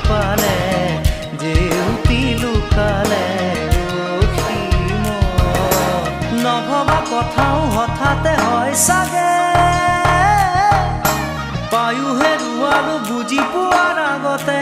পালে জেউতি লুকালে অসীম নভবা কথাও হঠাতে হয় চাগে পায়ো হেৰুৱালো বুজি পোৱাৰ আগতে